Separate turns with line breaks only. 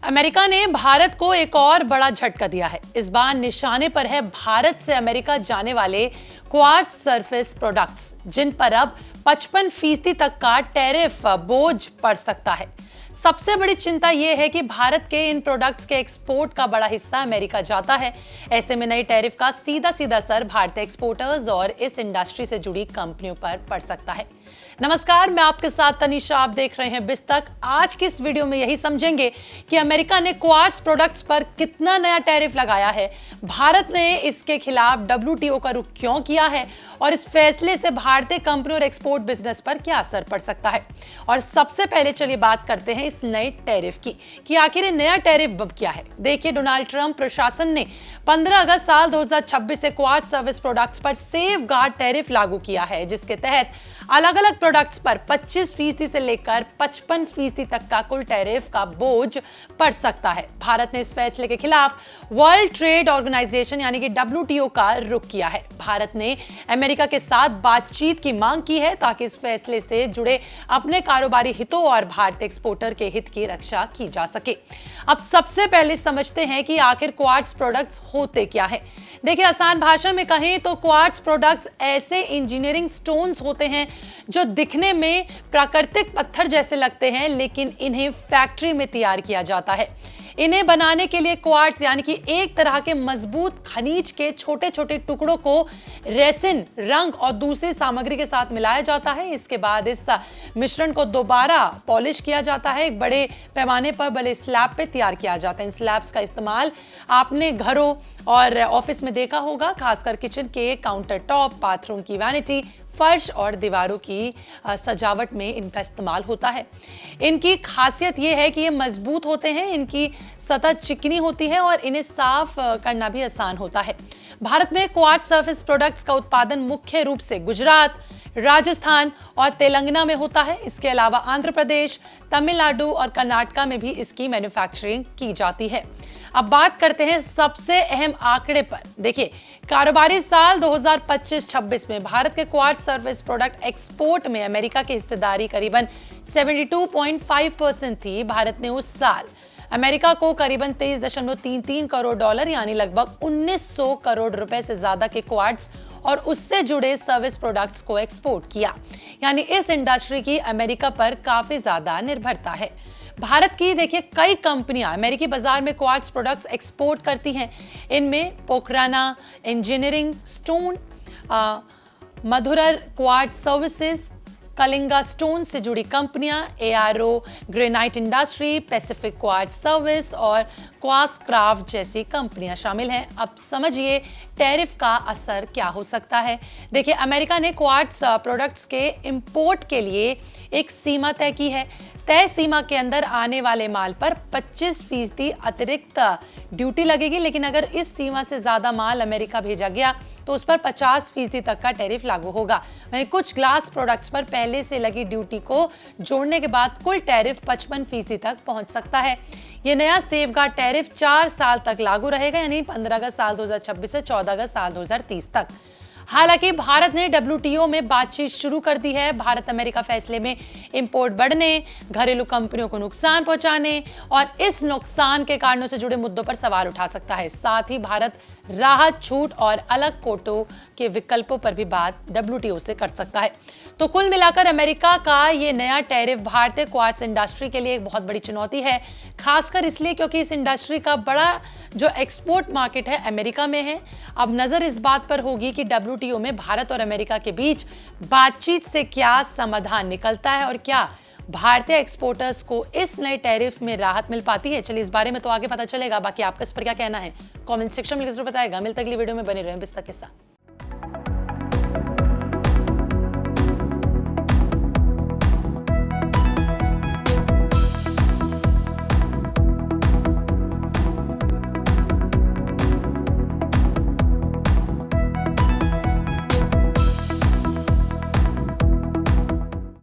America ने भारत को एक और बड़ा झटका दिया है। इस बार निशाने पर है भारत से अमेरिका जाने वाले क्वार्ट्ज सरफेस प्रोडक्ट्स, जिन पर अब 55% तक का टैरिफ बोझ पड़ सकता है। सबसे बड़ी चिंता यह है कि भारत के इन प्रोडक्ट्स के एक्सपोर्ट का बड़ा हिस्सा अमेरिका जाता है। ऐसे में नई टैरिफ का सीधा सीधा असर भारतीय एक्सपोर्टर्स और इस इंडस्ट्री से जुड़ी कंपनियों पर पड़ सकता है। नमस्कार, मैं आपके साथ तनीषा, आप देख रहे हैं बिस्तक। आज की इस वीडियो में यही समझेंगे कि अमेरिका ने क्वार्ट्ज प्रोडक्ट्स पर कितना नया टैरिफ लगाया है, भारत ने इसके खिलाफ WTO का रुख क्यों किया है और इस फैसले से भारतीय कंपनियों और एक्सपोर्ट बिजनेस पर क्या असर पड़ सकता है। और सबसे पहले चलिए बात करते हैं इस नए टैरिफ की कि आखिर ये नया टैरिफ अब क्या है। देखिए, डोनाल्ड ट्रंप प्रशासन ने 15 अगस्त साल 2026 से क्वार्ट्ज सर्विस प्रोडक्ट्स पर सेफ गार्ड टैरिफ लागू किया है, जिसके तहत अलग अलग प्रोडक्ट्स पर 25% से लेकर 55% तक का कुल टैरिफ का बोझ पड़ सकता है। भारत ने इस फैसले के खिलाफ वर्ल्ड ट्रेड ऑर्गेनाइजेशन यानी कि WTO का रुख किया है। भारत ने अमेरिका के साथ बातचीत की मांग की है ताकि इस फैसले से जुड़े अपने कारोबारी हितों और भारतीय एक्सपोर्टर के हित की रक्षा की जा सके। अब सबसे पहले समझते हैं कि आखिर क्वार्ट्ज प्रोडक्ट्स होते क्या है। देखिए, आसान भाषा में कहें तो क्वार्ट्ज प्रोडक्ट्स ऐसे इंजीनियरिंग स्टोन्स होते हैं जो दिखने में प्राकृतिक पत्थर जैसे लगते हैं, लेकिन इन्हें फैक्ट्री में तैयार किया जाता है। इन्हें बनाने के लिए क्वार्ट्ज यानी कि एक तरह के मजबूत खनिज के छोटे छोटे टुकड़ों को रेसिन, रंग और दूसरी सामग्री के साथ मिलाया जाता है। इसके बाद इस मिश्रण को दोबारा पॉलिश किया जाता है। एक बड़े पैमाने पर बड़े स्लैब पे तैयार किया जाता है। इन स्लैब्स का इस्तेमाल आपने घरों और ऑफिस में देखा होगा, खासकर किचन के काउंटर टॉप, बाथरूम की वैनिटी, फर्श और दीवारों की सजावट में इनका इस्तेमाल होता है। इनकी खासियत यह है कि ये मजबूत होते हैं, इनकी सतह चिकनी होती है और इन्हें साफ करना भी आसान होता है। भारत में क्वार्ट्ज सर्फेस प्रोडक्ट्स का उत्पादन मुख्य रूप से गुजरात, राजस्थान और तेलंगाना में होता है। इसके अलावा आंध्र प्रदेश, तमिलनाडु और कर्नाटक में भी इसकी मैन्युफैक्चरिंग की जाती है। अब बात करते हैं सबसे अहम आंकड़े पर। देखिए, कारोबारी साल 2025-26 में भारत के क्वार्ट्ज सर्विस प्रोडक्ट एक्सपोर्ट में अमेरिका की हिस्सेदारी करीबन 72.5% थी। भारत ने उस साल अमेरिका को करीबन 23.33 करोड़ डॉलर यानी लगभग 1900 करोड़ रुपए से ज्यादा के क्वार्ट्ज और उससे जुड़े सर्विस प्रोडक्ट्स को एक्सपोर्ट किया। यानी इस इंडस्ट्री की अमेरिका पर काफी ज्यादा निर्भरता है। भारत की देखिए कई कंपनियां अमेरिकी बाजार में क्वार्ट्ज प्रोडक्ट्स एक्सपोर्ट करती हैं। इनमें पोखराना इंजीनियरिंग स्टोन, मधुरर क्वार्ट्ज सर्विसेज, कलिंगा स्टोन से जुड़ी कंपनियां, ARO granite industry, pacific quartz service और क्वास क्राफ्ट जैसी कंपनियां शामिल हैं। अब समझिए टैरिफ का असर क्या हो सकता है। देखिए, अमेरिका ने क्वार्ट्ज प्रोडक्ट्स के इंपोर्ट के लिए एक सीमा तय की है। तय सीमा के अंदर आने वाले माल पर 25% अतिरिक्त ड्यूटी लगेगी, लेकिन अगर इस सीमा से ज्यादा माल अमेरिका भेजा गया तो उस पर 50% तक का टैरिफ लागू होगा। वहीं कुछ ग्लास प्रोडक्ट्स पर पहले से लगी ड्यूटी को जोड़ने के बाद कुल टैरिफ 55% तक पहुंच सकता है। यह नया सेफगार्ड टैरिफ 4 साल तक लागू रहेगा, यानी 15 अगस्त साल 2026 से 14 अगस्त साल 2030 तक। हालांकि भारत ने WTO में बातचीत शुरू कर दी है। भारत अमेरिका फैसले में इंपोर्ट बढ़ने, घरेलू कंपनियों को नुकसान पहुंचाने और इस नुकसान के कारणों से जुड़े मुद्दों पर सवाल उठा सकता है। साथ ही भारत राहत, छूट और अलग कोटों के विकल्पों पर भी बात WTO से कर सकता है। तो कुल मिलाकर अमेरिका का ये नया टैरिफ भारतीय क्वार्ट्ज इंडस्ट्री के लिए एक बहुत बड़ी चुनौती है, खासकर इसलिए क्योंकि इस इंडस्ट्री का बड़ा जो एक्सपोर्ट मार्केट है अमेरिका में है। अब नजर इस बात पर होगी कि WTO में भारत और अमेरिका के बीच बातचीत से क्या समाधान निकलता है और क्या भारतीय एक्सपोर्टर्स को इस नए टैरिफ में राहत मिल पाती है। चलिए, इस बारे में तो आगे पता चलेगा। बाकी आपका इस पर क्या कहना है, कमेंट सेक्शन में जरूर बताएगा। मिलते अगली वीडियो में, बने रहें बिस्तक के साथ।